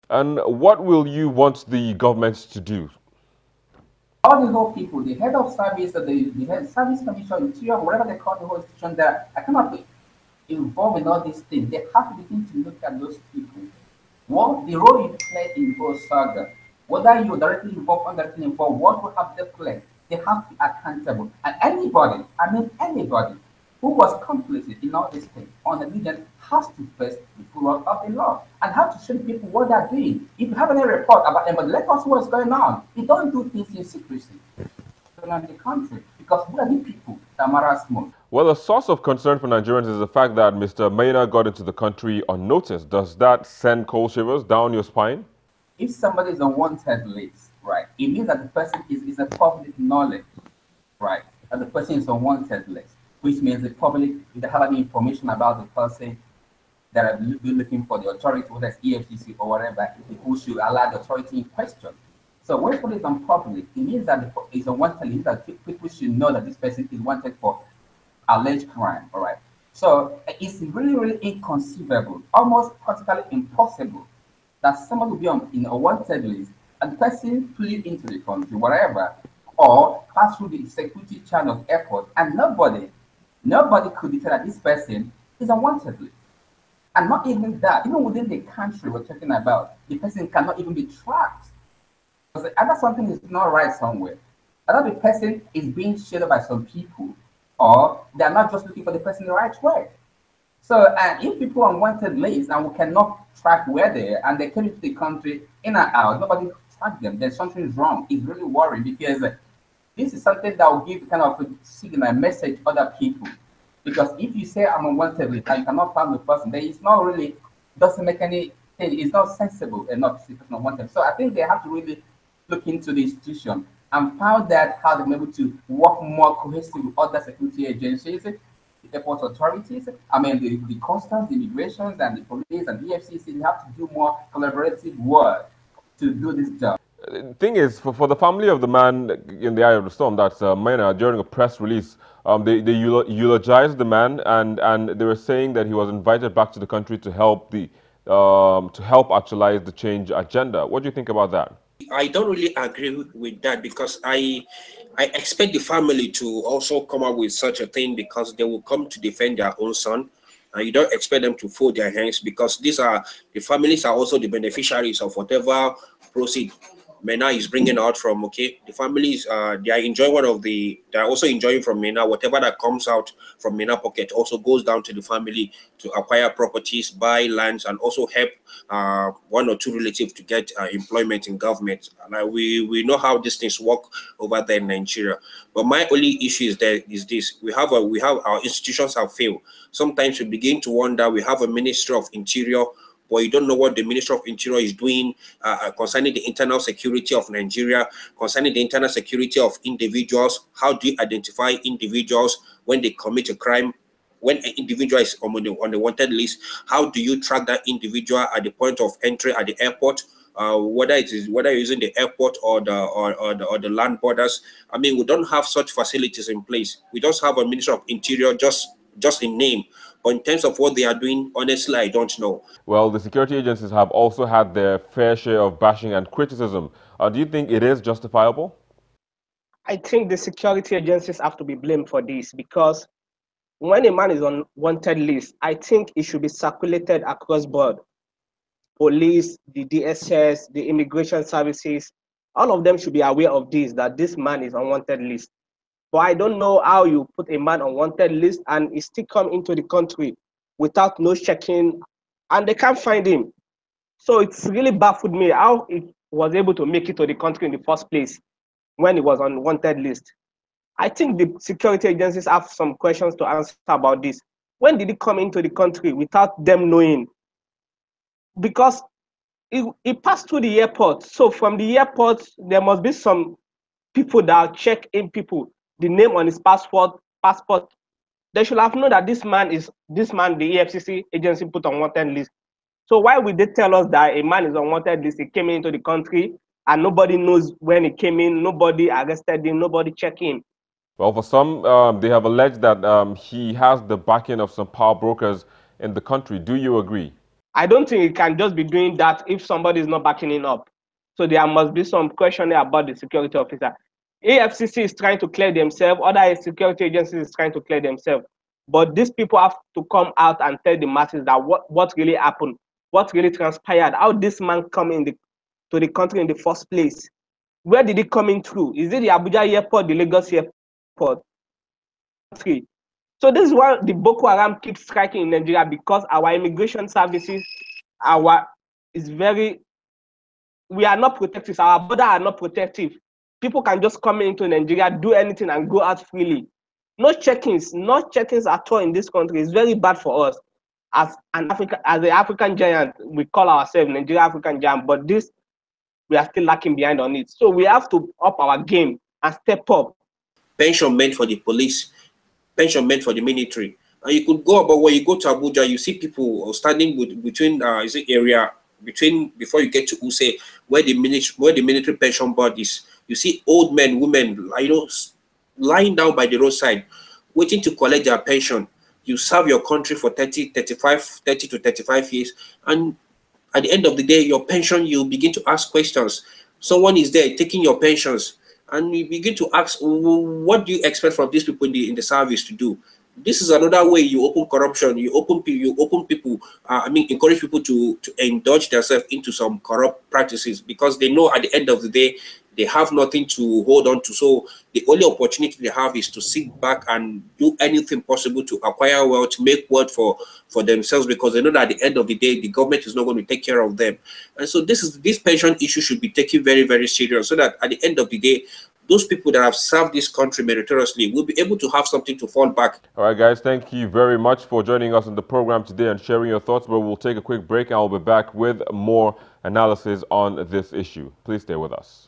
And what will you want the government to do? All the whole people, the head of service, the head service commission, interior, whatever they call the whole institution, that I cannot be involved in all these things. They have to begin to look at those people. What the role you play in both saga, whether you're directly involved or indirectly involved, what will have they play? They have to be accountable. And anybody, I mean anybody, who was complicit in all these things on the leader has to face the full work of the law and have to show the people what they're doing. If you have any report about them, but let us know what's going on. You don't do things in secrecy around the country because we are the people that matters most. Well, a source of concern for Nigerians is the fact that Mr. Maina got into the country unnoticed. Does that send cold shivers down your spine? If somebody is on wanted list, right, it means that the person is a public knowledge, right? That the person is on wanted list, which means the public, if they have any information about the person that are looking for the authority, whether it's EFCC or whatever, people should allow the authority in question. So when somebody is on public, it means that it's a wanted list that people should know that this person is wanted for alleged crime. All right. So it's really, really inconceivable, almost practically impossible that someone will be on in a wanted list and the person flew into the country, whatever, or pass through the security channel of airport, and nobody could detect that this person is a wanted list. And not even that, even within the country we're talking about, the person cannot even be tracked. Because either something is not right somewhere, either the person is being shadowed by some people, or they're not just looking for the person the right way. So, and if people are on wanted lists and we cannot track where they are and they came into the country in and out, nobody track them, then something is wrong. It's really worrying because this is something that will give kind of a signal, a message to other people. Because if you say I'm on wanted list and you cannot find the person, then it's not really, doesn't make any, it's not sensible enough to see the person on wanted. So I think they have to really look into the institution and found that how they're able to work more cohesively with other security agencies, the airport authorities, I mean the customs, the immigrations, and the police and the FCC. They have to do more collaborative work to do this job. Thing is, for the family of the man in the eye of the storm, that's Maina, during a press release, they eulogized the man, and they were saying that he was invited back to the country to help actualize the change agenda. What do you think about that? I don't really agree with that because I expect the family to also come up with such a thing because they will come to defend their own son. And you don't expect them to fold their hands because these are the families are also the beneficiaries of whatever proceed Mena is bringing out from. Okay, the families they are enjoying they are also enjoying from Mena. Whatever that comes out from Mena pocket also goes down to the family to acquire properties, buy lands, and also help one or two relatives to get employment in government. And we know how these things work over there in Nigeria. But my only issue is this: we have our institutions have failed. Sometimes we begin to wonder. We have a Ministry of Interior, but you don't know what the Ministry of Interior is doing concerning the internal security of Nigeria, concerning the internal security of individuals. How do you identify individuals when they commit a crime? When an individual is on the wanted list, how do you track that individual at the point of entry at the airport? Whether you're using the airport or the land borders. I mean, we don't have such facilities in place. We just have a Ministry of Interior just in name. But in terms of what they are doing, honestly, I don't know. Well, the security agencies have also had their fair share of bashing and criticism. Do you think it is justifiable? I think the security agencies have to be blamed for this because when a man is on wanted list, I think it should be circulated across board. Police, the DSS, the immigration services, all of them should be aware of this, that this man is on wanted list. But I don't know how you put a man on wanted list and he still come into the country without no checking and they can't find him. So it's really baffled me how he was able to make it to the country in the first place when he was on wanted list. I think the security agencies have some questions to answer about this. When did he come into the country without them knowing? Because he passed through the airport. So from the airport, there must be some people that check in people, the name on his passport. They should have known that this man, the EFCC agency put on wanted list. So why would they tell us that a man is on wanted list? He came into the country and nobody knows when he came in, nobody arrested him, nobody checked him. Well, for some, they have alleged that he has the backing of some power brokers in the country. Do you agree? I don't think it can just be doing that if somebody is not backing it up. So there must be some questioning about the security officer. AFCC is trying to clear themselves, other security agencies is trying to clear themselves. But these people have to come out and tell the masses that what really happened, what really transpired, how this man come to the country in the first place. Where did he come in through? Is it the Abuja airport, the Lagos airport? So this is why the Boko Haram keeps striking in Nigeria, because our immigration services, we are not protective. Our border are not protective. People can just come into Nigeria, do anything, and go out freely. No check-ins at all in this country. It's very bad for us. As an African giant, we call ourselves Nigeria African giant, but this we are still lacking behind on it. So we have to up our game and step up. Pension meant for the police, pension meant for the military. And you could go about when you go to Abuja, you see people standing between area between before you get to Use, where the military pension board is. You see old men, women, lying down by the roadside, waiting to collect their pension. You serve your country for 30 to 35 years, and at the end of the day, your pension, you begin to ask questions. Someone is there taking your pensions, and you begin to ask, what do you expect from these people in the service to do? This is another way you open corruption. You open people. Encourage people to indulge themselves into some corrupt practices, because they know at the end of the day they have nothing to hold on to. So the only opportunity they have is to sit back and do anything possible to acquire wealth, make wealth for themselves, because they know that at the end of the day the government is not going to take care of them. And so this pension issue should be taken very, very serious, so that at the end of the day, those people that have served this country meritoriously will be able to have something to fall back. All right, guys, thank you very much for joining us on the program today and sharing your thoughts. But we'll take a quick break and I'll be back with more analysis on this issue. Please stay with us.